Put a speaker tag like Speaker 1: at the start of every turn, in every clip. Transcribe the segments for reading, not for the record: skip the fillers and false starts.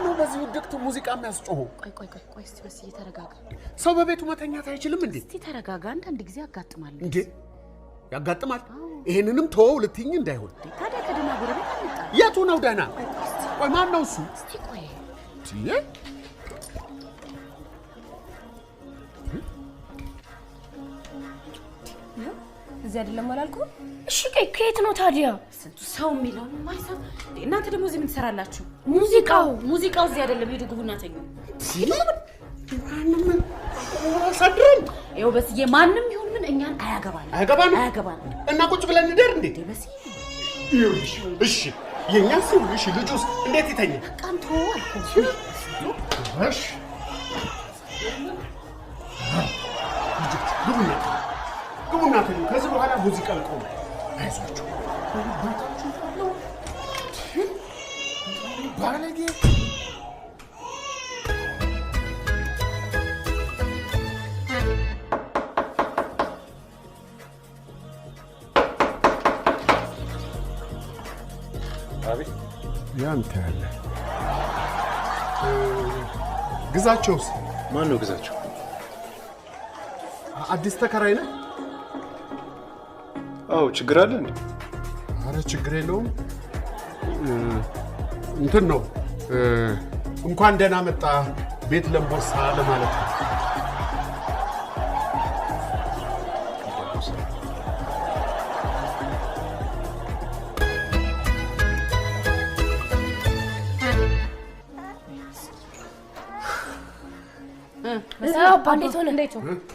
Speaker 1: ነው በዚህ ውድቅት ሙዚቃ የሚያስጮኸው?
Speaker 2: ቆይ እስቲ በስ እየተረጋጋ
Speaker 1: ሰው በቤቱ መተኛት አይችልም እንዴ?
Speaker 2: እስቲ ተረጋጋ። አንዳንድ ጊዜ ያጋጥማል
Speaker 1: እንዴ? ያጋጥማል? ይሄንንም ተወው ልትይኝ እንዳይሆን።
Speaker 2: ታዲያ ከደህና ጎረቤት አመጣ።
Speaker 1: የቱ ነው ደህና? ቆይ ማን ነው እሱ?
Speaker 2: እስቲ ቆይ
Speaker 3: እዚህ አይደለም አላልኩም? እሺ ቆይ ከየት ነው ታዲያ?
Speaker 2: ስንቱ ሰው የሚለው ማይሰማ። እናንተ ደግሞ እዚህ ምን ትሰራላችሁ? ሙዚቃው እዚህ አይደለም። ሄዱ ግቡና ተኙ።
Speaker 1: ማንም አሳድረን
Speaker 2: ይኸው በስዬ ማንም ይሁን ምን እኛን አያገባንም። እና ቁጭ ብለን እንደር እንዴ?
Speaker 1: በስዬ እሺ የኛ ሰው እሺ ልጁስ እንዴት ይተኛ?
Speaker 2: ቀንቶ አልኩ።
Speaker 1: እሺ ግቡና ተኙ። ከዚህ በኋላ ሙዚቃ ልቆም። አይዟችሁ ባለጌ
Speaker 4: አቤት።
Speaker 1: ያንተ ያለ ግዛቸውስ?
Speaker 4: ማን ነው ግዛቸው?
Speaker 1: አዲስ ተከራይ ነህ?
Speaker 4: አዎ። ችግር አለ እንዴ?
Speaker 1: አረ ችግር የለውም። እንትን ነው እንኳን ደህና መጣ ቤት ለምቦሳ ለማለት ነው።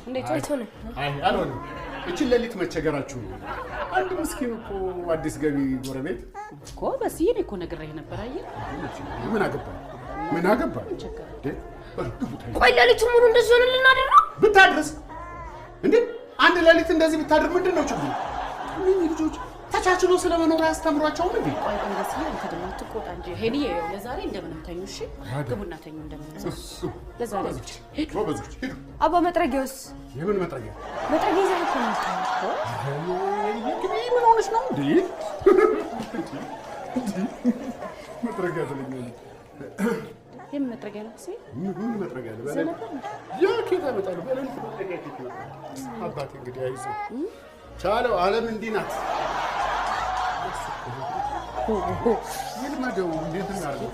Speaker 3: እንዴት ሆነ?
Speaker 1: አይ አልሆነም። እቺን ሌሊት መቸገራችሁ ነው። አንድ ምስኪን እኮ አዲስ ገቢ ጎረቤት
Speaker 2: እኮ በስዬ ነው እኮ ነግሬህ ነበር። አየህ
Speaker 1: ምን አገባ?
Speaker 3: ቆይ ሌሊቱን ሙሉ እንደዚህ ሆነ ልናደር ነው?
Speaker 1: ብታድርስ እንዴ? አንድ ሌሊት እንደዚህ ብታድር ምንድን ነው ችግሩ? ምን ልጆች ተቻችሎ ስለመኖር አያስተምሯቸውም እንዴ?
Speaker 2: ቆይ በስዬ አንተ ደግሞ ትቆጣ እንጂ ሄኒ ለዛሬ እንደምንም ተኙ። እሺ ግቡና ተኙ እንደምንም ለዛሬ
Speaker 1: ሄዱ።
Speaker 3: አባ መጥረጊያውስ?
Speaker 1: የምን መጥረጊያ?
Speaker 3: መጥረጊያ ይዘህ እኮ ነው።
Speaker 1: ምን ሆነሽ ነው እንዴ? መጥረጊያ ትለኛለህ?
Speaker 2: የምን መጥረጊያ ነው?
Speaker 1: ምን መጥረጊያ ነው? ያ ኬታ መጣሉ በሌሊት መጥረጊያ ኬታ አባቴ እንግዲህ አይዞህ ቻለው። ዓለም እንዲህ ናት። ይልመደው እንዴት እናድርገው?